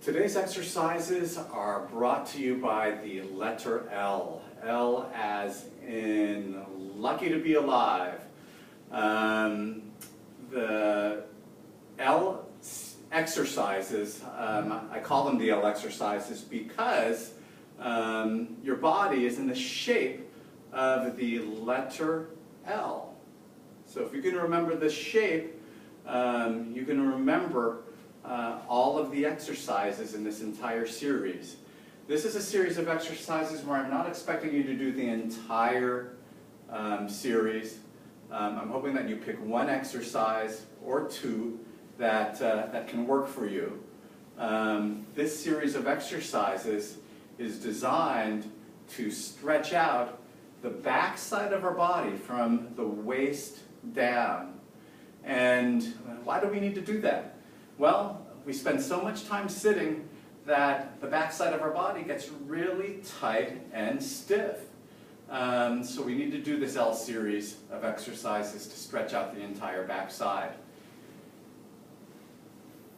Today's exercises are brought to you by the letter L. L as in lucky to be alive. The L exercises, I call them the L exercises because your body is in the shape of the letter L. So if you can remember the shape, you can remember all of the exercises in this entire series. This is a series of exercises where I'm not expecting you to do the entire series. I'm hoping that you pick one exercise or two that can work for you. This series of exercises is designed to stretch out the back side of our body from the waist down. And why do we need to do that? Well, we spend so much time sitting that the backside of our body gets really tight and stiff. So we need to do this L series of exercises to stretch out the entire backside.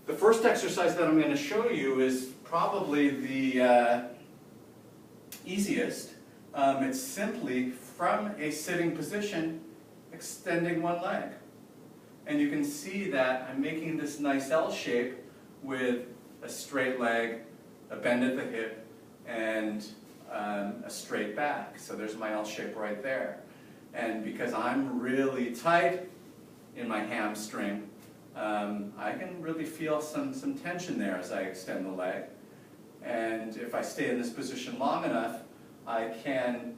The first exercise that I'm going to show you is probably the easiest. It's simply from a sitting position, extending one leg. And you can see that I'm making this nice L shape with a straight leg, a bend at the hip, and a straight back. So there's my L shape right there. And because I'm really tight in my hamstring, I can really feel some tension there as I extend the leg. And if I stay in this position long enough, I can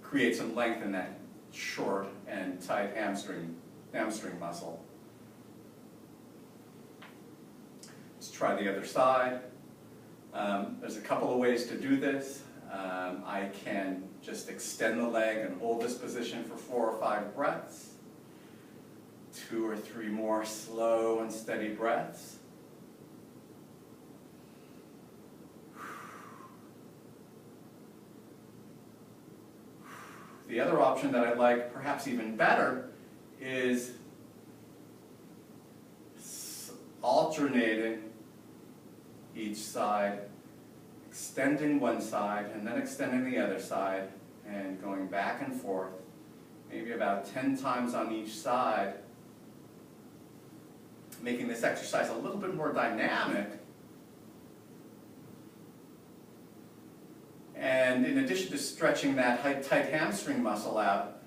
create some length in that short and tight hamstring muscle. Let's try the other side. There's a couple of ways to do this. I can just extend the leg and hold this position for 4 or 5 breaths. 2 or 3 more slow and steady breaths. The other option that I like, perhaps even better, is alternating each side, extending one side and then extending the other side and going back and forth, maybe about 10 times on each side, making this exercise a little bit more dynamic. And in addition to stretching that tight hamstring muscle out,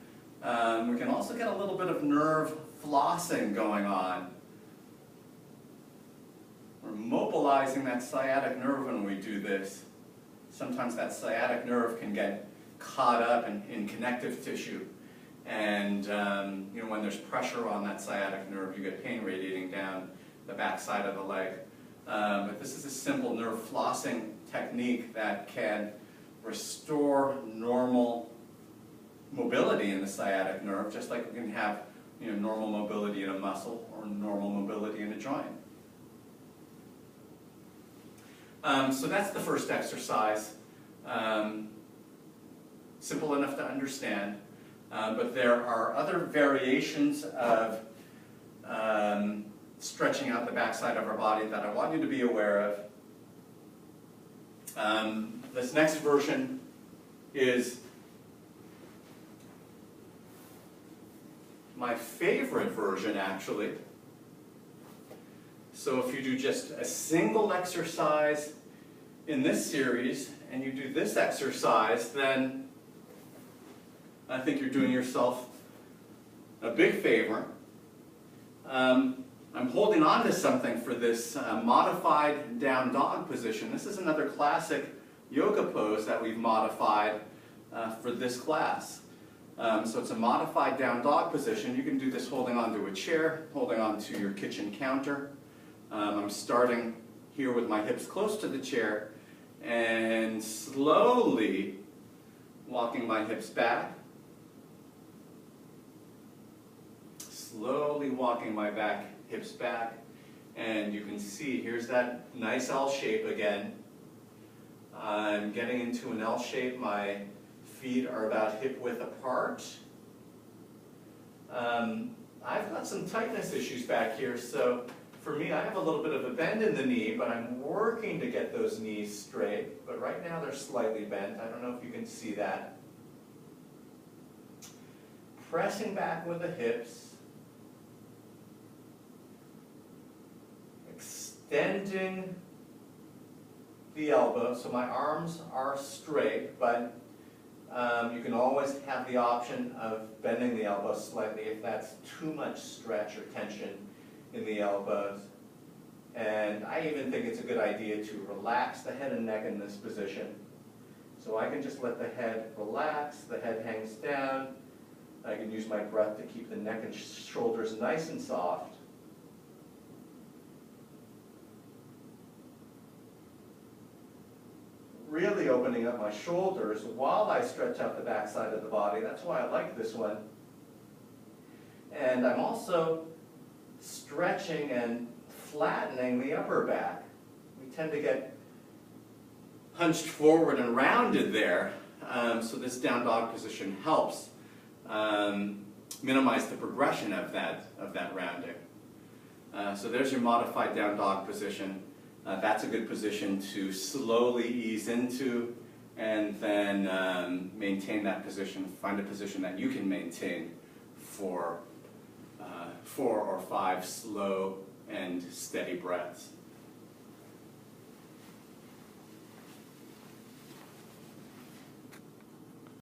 we can also get a little bit of nerve flossing going on. We're mobilizing that sciatic nerve when we do this. Sometimes that sciatic nerve can get caught up in connective tissue. And when there's pressure on that sciatic nerve, you get pain radiating down the back side of the leg. But this is a simple nerve flossing technique that can restore normal mobility in the sciatic nerve, just like we can have normal mobility in a muscle or normal mobility in a joint. So that's the first exercise. Simple enough to understand, but there are other variations of stretching out the backside of our body that I want you to be aware of. This next version is my favorite version, actually. So if you do just a single exercise in this series and you do this exercise, then I think you're doing yourself a big favor. I'm holding on to something for this modified down dog position. This is another classic yoga pose that we've modified for this class. So it's a modified down dog position. You can do this holding onto a chair, holding onto your kitchen counter. I'm starting here with my hips close to the chair and slowly walking my hips back. Slowly walking my hips back. And you can see here's that nice L shape again. I'm getting into an L shape. My feet are about hip width apart. I've got some tightness issues back here, so for me, I have a little bit of a bend in the knee, but I'm working to get those knees straight. But right now they're slightly bent. I don't know if you can see that. Pressing back with the hips. Extending the elbow, so my arms are straight, but you can always have the option of bending the elbow slightly if that's too much stretch or tension in the elbows. And I even think it's a good idea to relax the head and neck in this position. So I can just let the head relax, the head hangs down. I can use my breath to keep the neck and shoulders nice and soft. Really opening up my shoulders while I stretch out the back side of the body. That's why I like this one. And I'm also stretching and flattening the upper back. We tend to get hunched forward and rounded there, so this down dog position helps minimize the progression of that rounding. So there's your modified down dog position. That's a good position to slowly ease into and then maintain that position. Find a position that you can maintain for 4 or 5 slow and steady breaths.